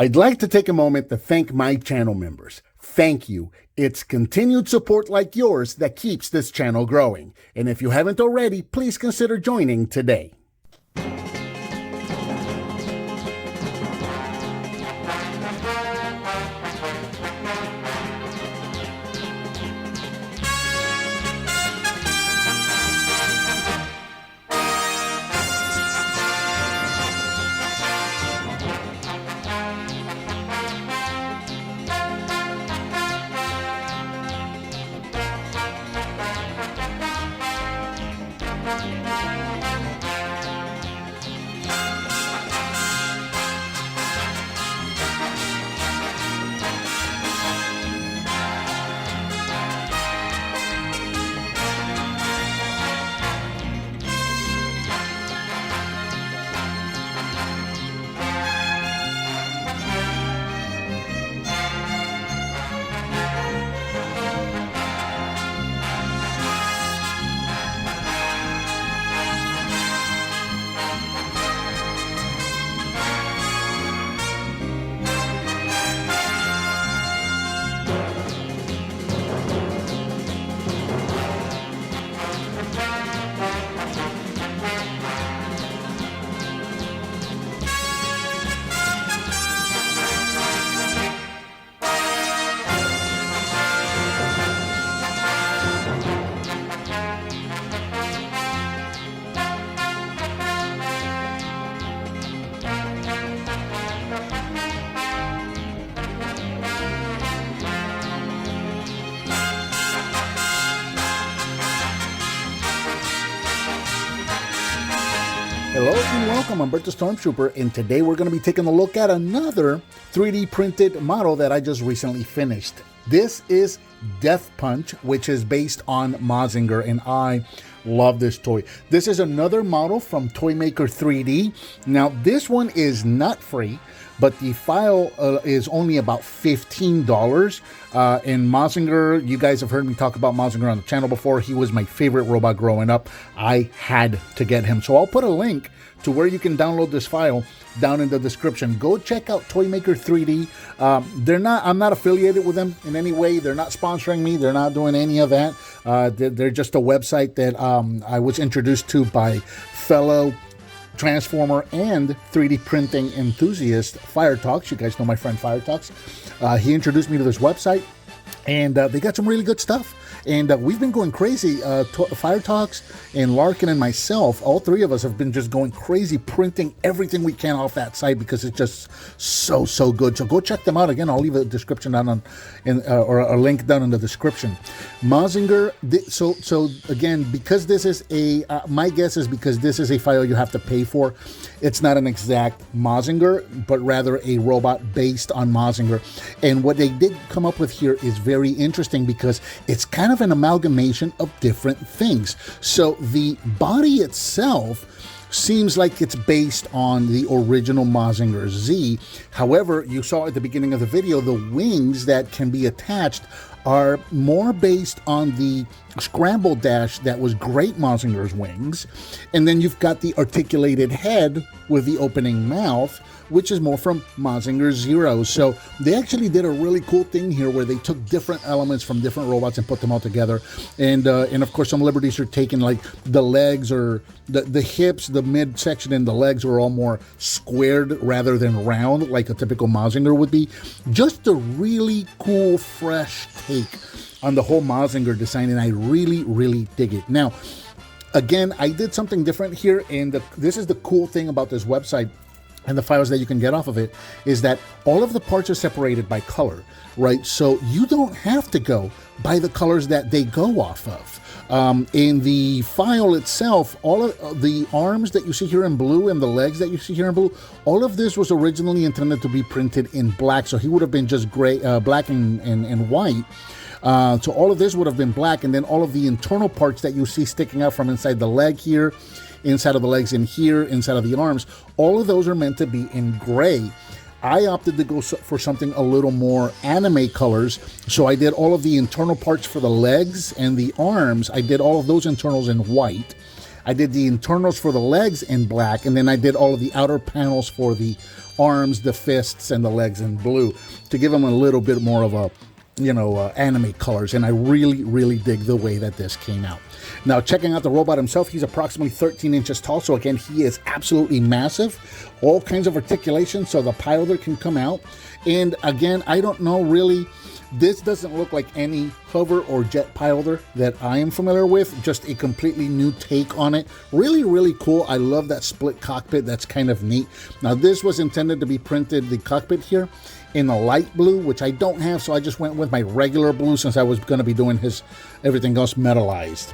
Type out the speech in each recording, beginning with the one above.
I'd like to take a moment to thank my channel members. Thank you. It's continued support like yours that keeps this channel growing. And if you haven't already, please consider joining today. Hello and welcome, I'm Bert the Stormtrooper, and today we're going to be taking a look at another 3D printed model that I just recently finished. This is Deathpunch, which is based on Mazinger, and I love this toy. This is another model from Toymakr3D. Now, this one is not free, but the file is only about $15. And Mazinger, you guys have heard me talk about Mazinger on the channel before. He was my favorite robot growing up. I had to get him. So I'll put a link to where you can download this file down in the description. Go check out Toymakr3D. I'm not affiliated with them in any way. They're not sponsoring me. They're not doing any of that. They're just a website that I was introduced to by fellow Transformer and 3D printing enthusiast Fire Talks. You guys know my friend Fire Talks. He introduced me to this website, and they got some really good stuff. And we've been going crazy. Fire Talks and Larkin and myself, all three of us have been just going crazy printing everything we can off that site because it's just so good. So go check them out. Again, I'll leave a description down or a link down in the description. Mazinger. So again, because this is a my guess is because this is a file you have to pay for. It's not an exact Mazinger, but rather a robot based on Mazinger. And what they did come up with here is very interesting because it's kind of an amalgamation of different things. So the body itself seems like it's based on the original Mazinger Z. However, you saw at the beginning of the video, the wings that can be attached are more based on the scramble dash that was Great Mazinger's wings. And then you've got the articulated head with the opening mouth, which is more from Mazinger Zero. So they actually did a really cool thing here where they took different elements from different robots and put them all together. And of course, some liberties are taken, like the legs or the hips, the midsection and the legs are all more squared rather than round like a typical Mazinger would be. Just a really cool, fresh take on the whole Mazinger design, and I really dig it. Now, again, I did something different here, and this is the cool thing about this website and the files that you can get off of it, is that all of the parts are separated by color, right? So you don't have to go by the colors that they go off of. In the file itself, all of the arms that you see here in blue and the legs that you see here in blue, all of this was originally intended to be printed in black. So he would have been just gray, black and white. So all of this would have been black, and then all of the internal parts that you see sticking out from inside the leg here, inside of the legs in here, inside of the arms, all of those are meant to be in gray. I opted to go for something a little more anime colors, so I did all of the internal parts for the legs and the arms. I did all of those internals in white. I did the internals for the legs in black, and then I did all of the outer panels for the arms, the fists, and the legs in blue to give them a little bit more of a, anime colors. And I really dig the way that this came out. Now, checking out the robot himself, he's approximately 13 inches tall. So again, he is absolutely massive. All kinds of articulation so the piloter can come out. And again, I don't know really, this doesn't look like any hover or jet piloter that I am familiar with. Just a completely new take on it. Really cool. I love that split cockpit. That's kind of neat. Now, this was intended to be printed, the cockpit here, in a light blue, which I don't have. So I just went with my regular blue since I was going to be doing everything else metallized.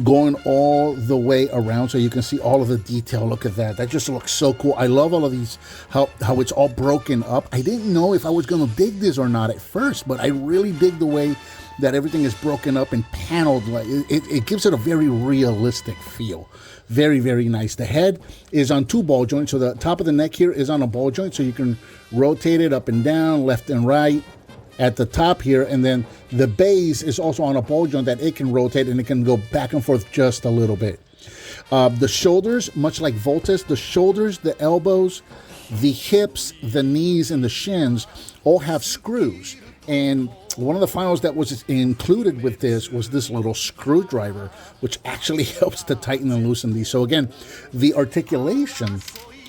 Going all the way around so you can see all of the detail. Look at that. That just looks so cool. I love all of these, how it's all broken up. I didn't know if I was going to dig this or not at first, but I really dig the way that everything is broken up and paneled. It gives it a very realistic feel. Very nice. The head is on 2 ball joints. So the top of the neck here is on a ball joint, so you can rotate it up and down, left and right at the top here, and then the base is also on a ball joint that it can rotate and it can go back and forth just a little bit. The shoulders, much like Voltes, the shoulders, the elbows, the hips, the knees, and the shins all have screws. And one of the files that was included with this was this little screwdriver, which actually helps to tighten and loosen these. So again, the articulation,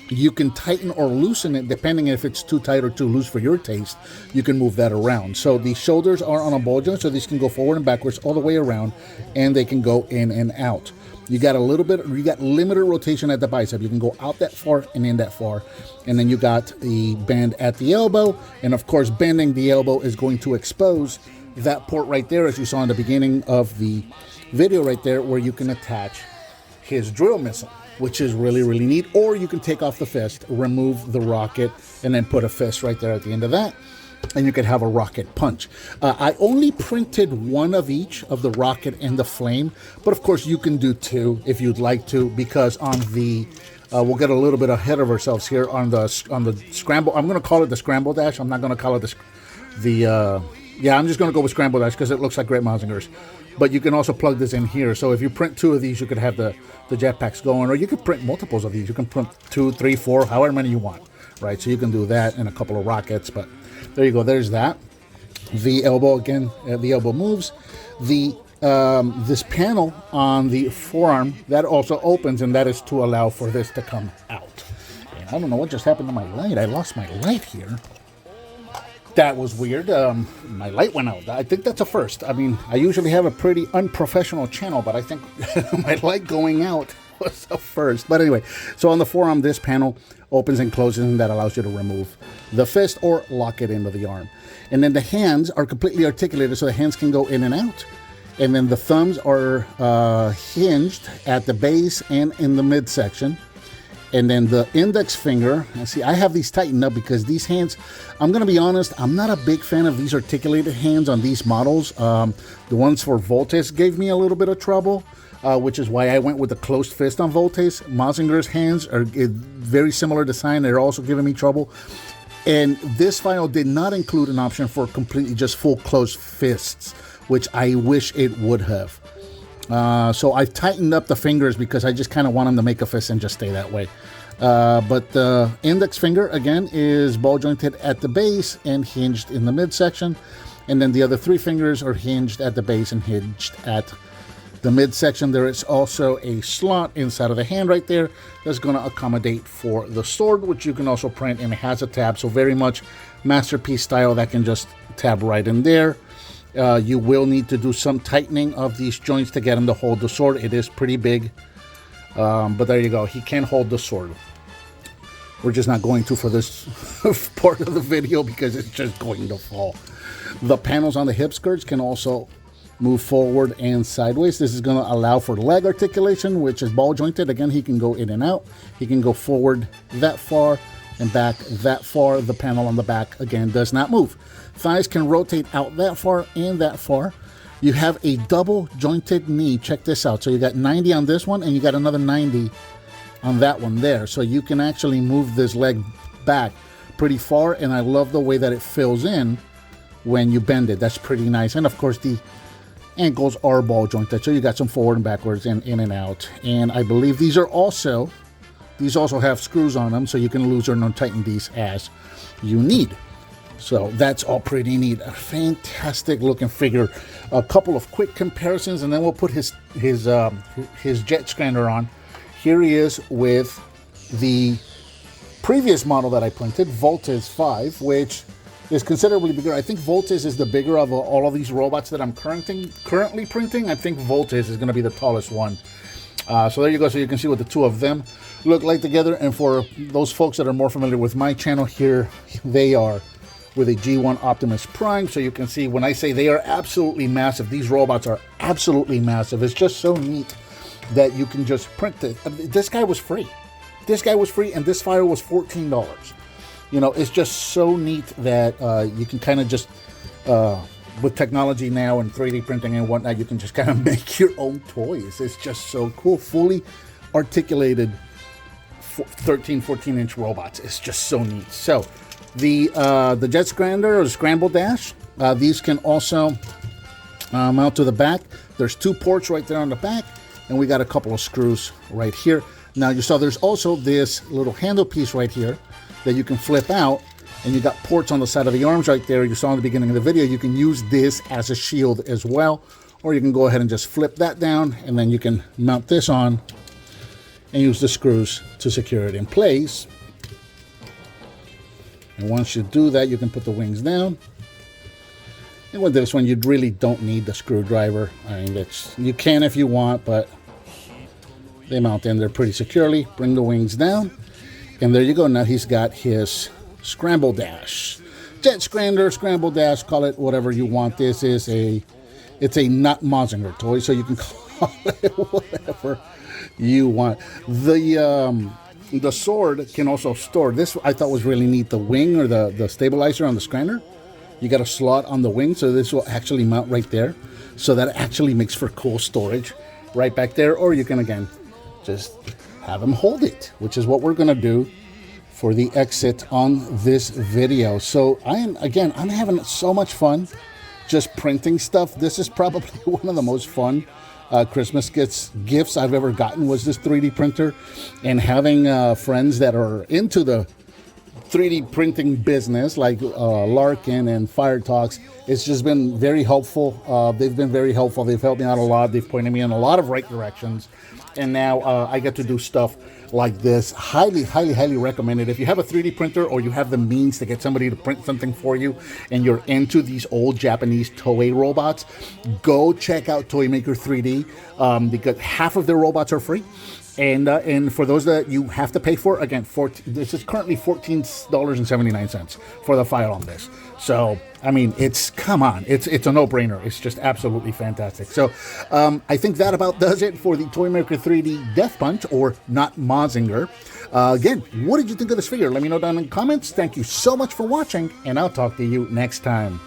you can tighten or loosen it depending if it's too tight or too loose for your taste. You can move that around. So the shoulders are on a ball joint, so these can go forward and backwards all the way around, and they can go in and out. You got limited rotation at the bicep. You can go out that far and in that far. And then you got the bend at the elbow. And of course, bending the elbow is going to expose that port right there, as you saw in the beginning of the video right there, where you can attach his drill missile, which is really neat. Or you can take off the fist, remove the rocket, and then put a fist right there at the end of that, and you could have a rocket punch. I only printed one of each of the rocket and the flame, but of course you can do 2 if you'd like to, because on the we'll get a little bit ahead of ourselves here on the scramble. I'm going to call it the scramble dash. I'm not going to call it I'm just going to go with scramble dash because it looks like great mazingers. But you can also plug this in here. So if you print 2 of these, you could have the jetpacks going, or you could print multiples of these. You can print 2, 3, 4, however many you want, right? So you can do that and a couple of rockets. But there you go. There's that. The elbow again. The elbow moves. This panel on the forearm that also opens, and that is to allow for this to come out. And I don't know what just happened to my light. I lost my light here. That was weird. My light went out. I think that's a first. I mean, I usually have a pretty unprofessional channel, but I think my light going out was a first. But anyway, so on the forearm, this panel opens and closes, and that allows you to remove the fist or lock it into the arm. And then the hands are completely articulated, so the hands can go in and out. And then the thumbs are hinged at the base and in the midsection. And then the index finger, see, I have these tightened up because these hands, I'm going to be honest, I'm not a big fan of these articulated hands on these models. The ones for Voltes gave me a little bit of trouble, which is why I went with the closed fist on Voltes. Mazinger's hands are very similar design. They're also giving me trouble. And this file did not include an option for completely just full closed fists, which I wish it would have. So I've tightened up the fingers because I just kind of want them to make a fist and just stay that way. But the index finger, again, is ball jointed at the base and hinged in the midsection. And then the other 3 fingers are hinged at the base and hinged at the midsection. There is also a slot inside of the hand right there that's going to accommodate for the sword, which you can also print, and it has a tab. So very much Masterpiece style that can just tab right in there. You will need to do some tightening of these joints to get him to hold the sword. It is pretty big, but there you go. He can hold the sword. We're just not going to for this part of the video because it's just going to fall. The panels on the hip skirts can also move forward and sideways. This is going to allow for leg articulation, which is ball jointed. Again, he can go in and out. He can go forward that far and back that far. The panel on the back, again, does not move. Thighs can rotate out that far and that far. You have a double jointed knee. Check this out. So you got 90 on this one, and you got another 90 on that one there. So you can actually move this leg back pretty far, and I love the way that it fills in when you bend it. That's pretty nice. And of course, the ankles are ball jointed, so you got some forward and backwards and in and out. And I believe these also have screws on them, so you can loosen or tighten these as you need. So that's all pretty neat. A fantastic looking figure. A couple of quick comparisons, and then we'll put his jet scrander on. Here he is with the previous model that I printed, Voltes 5, which is considerably bigger. I think Voltes is the bigger of all of these robots that I'm currently printing. I think Voltes is going to be the tallest one. So there you go. So you can see what the two of them look like together. And for those folks that are more familiar with my channel, here they are with a G1 Optimus Prime. So you can see when I say they are absolutely massive, these robots are absolutely massive. It's just so neat that you can just print it. This guy was free. This guy was free, and this file was $14. You know, it's just so neat that you can kind of just, with technology now and 3D printing and whatnot, you can just kind of make your own toys. It's just so cool. Fully articulated 13, 14-inch robots. It's just so neat. So the jet scrander or scramble dash, these can also mount to the back. There's 2 ports right there on the back, and we got a couple of screws right here. Now you saw there's also this little handle piece right here that you can flip out, and you got ports on the side of the arms right there. You saw in the beginning of the video, you can use this as a shield as well, or you can go ahead and just flip that down, and then you can mount this on and use the screws to secure it in place. And once you do that, you can put the wings down. And with this one, you really don't need the screwdriver. I mean, you can if you want, but they mount in there pretty securely. Bring the wings down, and there you go. Now he's got his scramble dash, jet scrander, scramble dash, call it whatever you want. This is it's a Not-MAZINGER toy, so you can call it whatever you want. The sword can also store. This I thought was really neat. The wing or the stabilizer on the scrander, you got a slot on the wing, so this will actually mount right there. So that actually makes for cool storage right back there. Or you can, again, just have him hold it, which is what we're going to do for the exit on this video. So I'm having so much fun just printing stuff. This is probably one of the most fun Christmas gifts I've ever gotten, was this 3D printer. And having friends that are into the 3D printing business, like Larkin and Fire Talks, it's just been very helpful. They've been very helpful. They've helped me out a lot. They've pointed me in a lot of right directions. And now I get to do stuff like this. Highly, highly, highly recommended. If you have a 3D printer, or you have the means to get somebody to print something for you, and you're into these old Japanese Toei robots, go check out Toymakr3D, because half of their robots are free. And for those that you have to pay for, again, this is currently $14.79 for the file on this. So, I mean, come on, it's a no-brainer. It's just absolutely fantastic. So, I think that about does it for the Toymakr3D Deathpunch, or Not-MAZINGER. Again, what did you think of this figure? Let me know down in the comments. Thank you so much for watching, and I'll talk to you next time.